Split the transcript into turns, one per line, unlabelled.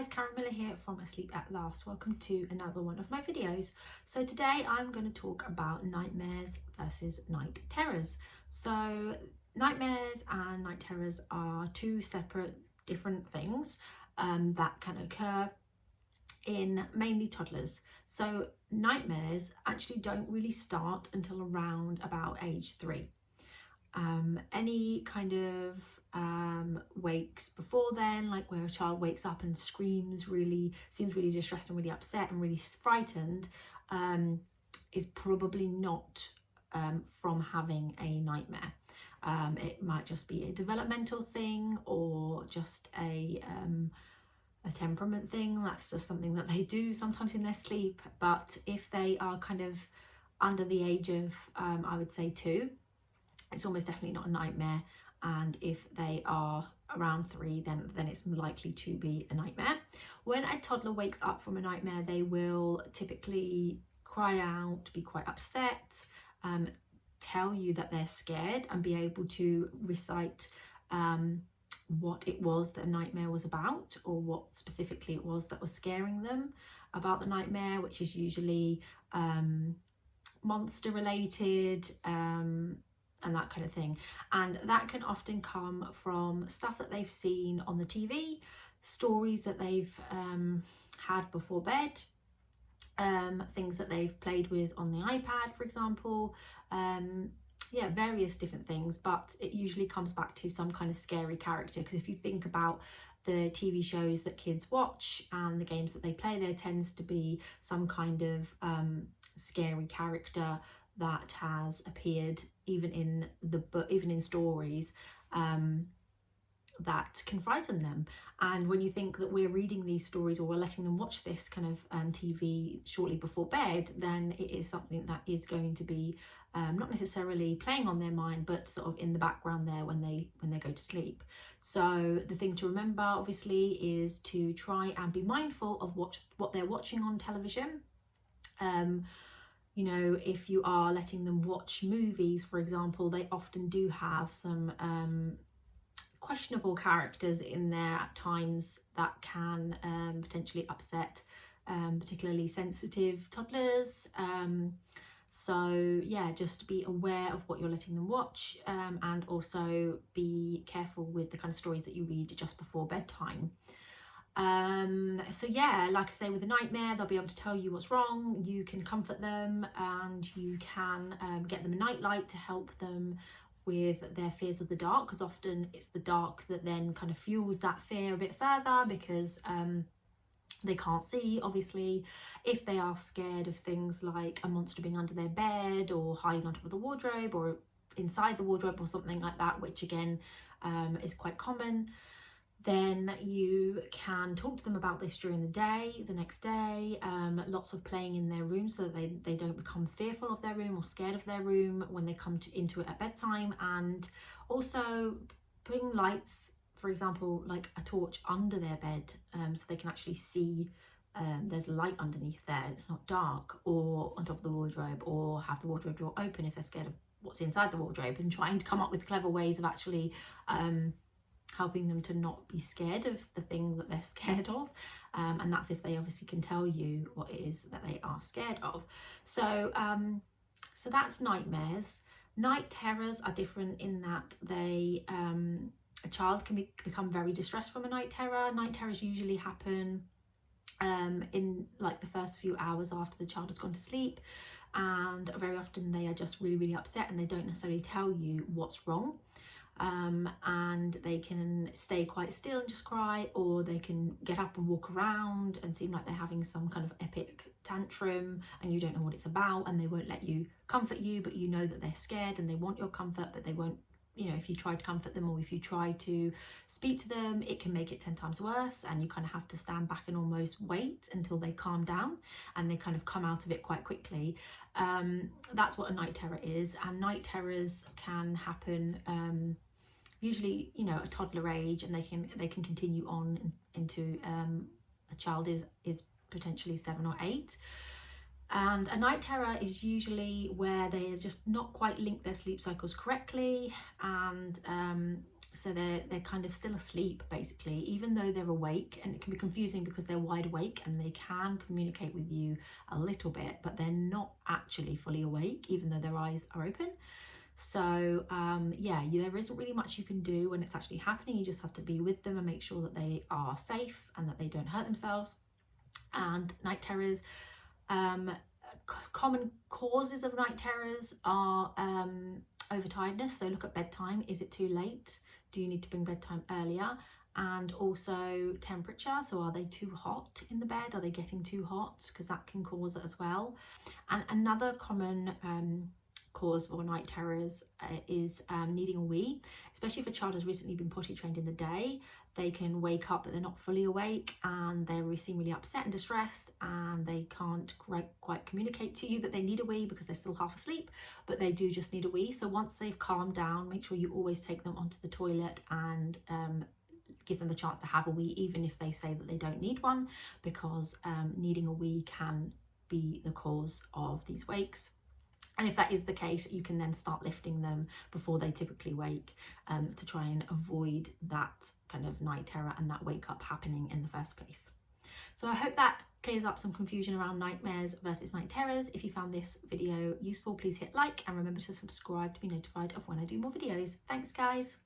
guys, Karen Miller here from Asleep at Last. Welcome to another one of my videos. So today I'm going to talk about nightmares versus night terrors. So nightmares and night terrors are two separate different things that can occur in mainly toddlers. So nightmares actually don't really start until around about age 3. Any kind of wakes before then, like where a child wakes up and screams, seems really distressed and really upset and really frightened, is probably not from having a nightmare. It might just be a developmental thing or just a temperament thing. That's just something that they do sometimes in their sleep. But if they are kind of under the age of I would say 2, it's almost definitely not a nightmare. And if they are around 3, then it's likely to be a nightmare. When a toddler wakes up from a nightmare, they will typically cry out, be quite upset, tell you that they're scared, and be able to recite what it was that a nightmare was about, or what specifically it was that was scaring them about the nightmare, which is usually monster related, and that kind of thing. And that can often come from stuff that they've seen on the TV, stories that they've had before bed, things that they've played with on the iPad, for example. Yeah, various different things, but it usually comes back to some kind of scary character. Because if you think about the TV shows that kids watch and the games that they play, there tends to be some kind of scary character that has appeared even in the book, even in stories, that can frighten them. And when you think that we're reading these stories or we're letting them watch this kind of TV shortly before bed, then it is something that is going to be not necessarily playing on their mind, but sort of in the background there when they go to sleep. So the thing to remember, obviously, is to try and be mindful of what they're watching on television. You know, if you are letting them watch movies, for example, they often do have some questionable characters in there at times that can potentially upset particularly sensitive toddlers. So yeah, just be aware of what you're letting them watch, and also be careful with the kind of stories that you read just before bedtime. So yeah, like I say, with a nightmare, they'll be able to tell you what's wrong. You can comfort them, and you can get them a nightlight to help them with their fears of the dark, because often it's the dark that then kind of fuels that fear a bit further, because they can't see, obviously. If they are scared of things like a monster being under their bed or hiding on top of the wardrobe or inside the wardrobe or something like that, which again is quite common, then you can talk to them about this during the day, the next day. Lots of playing in their room so that they don't become fearful of their room or scared of their room when they come into it at bedtime. And also putting lights, for example, like a torch under their bed, so they can actually see there's light underneath there, it's not dark, or on top of the wardrobe, or have the wardrobe door open if they're scared of what's inside the wardrobe, and trying to come up with clever ways of actually helping them to not be scared of the thing that they're scared of. And that's if they obviously can tell you what it is that they are scared of. So so that's nightmares. Night terrors are different in that they a child can become very distressed from a night terror. Night terrors usually happen in like the first few hours after the child has gone to sleep, and very often they are just really upset and they don't necessarily tell you what's wrong. And they can stay quite still and just cry, or they can get up and walk around and seem like they're having some kind of epic tantrum and you don't know what it's about, and they won't let you comfort you, but you know that they're scared and they want your comfort, but they won't, you know, if you try to comfort them or if you try to speak to them, it can make it 10 times worse, and you kind of have to stand back and almost wait until they calm down and they kind of come out of it quite quickly. That's what a night terror is. And night terrors can happen usually, you know, a toddler age, and they can continue on into a child is potentially 7 or 8. And a night terror is usually where they just not quite link their sleep cycles correctly, and So they're kind of still asleep basically, even though they're awake, and it can be confusing because they're wide awake and they can communicate with you a little bit, but they're not actually fully awake even though their eyes are open. So yeah, there isn't really much you can do when it's actually happening. You just have to be with them and make sure that they are safe and that they don't hurt themselves. And night terrors, common causes of night terrors are overtiredness. So look at bedtime. Is it too late? Do you need to bring bedtime earlier? And also temperature. So are they too hot in the bed? Are they getting too hot? Because that can cause it as well. And another common cause for night terrors is needing a wee, especially if a child has recently been potty trained in the day. They can wake up but they're not fully awake and they seem really upset and distressed, and they can't quite communicate to you that they need a wee because they're still half asleep, but they do just need a wee. So once they've calmed down, make sure you always take them onto the toilet and give them a chance to have a wee, even if they say that they don't need one, because needing a wee can be the cause of these wakes. And if that is the case, you can then start lifting them before they typically wake, to try and avoid that kind of night terror and that wake up happening in the first place. So I hope that clears up some confusion around nightmares versus night terrors. If you found this video useful, please hit like and remember to subscribe to be notified of when I do more videos. Thanks guys.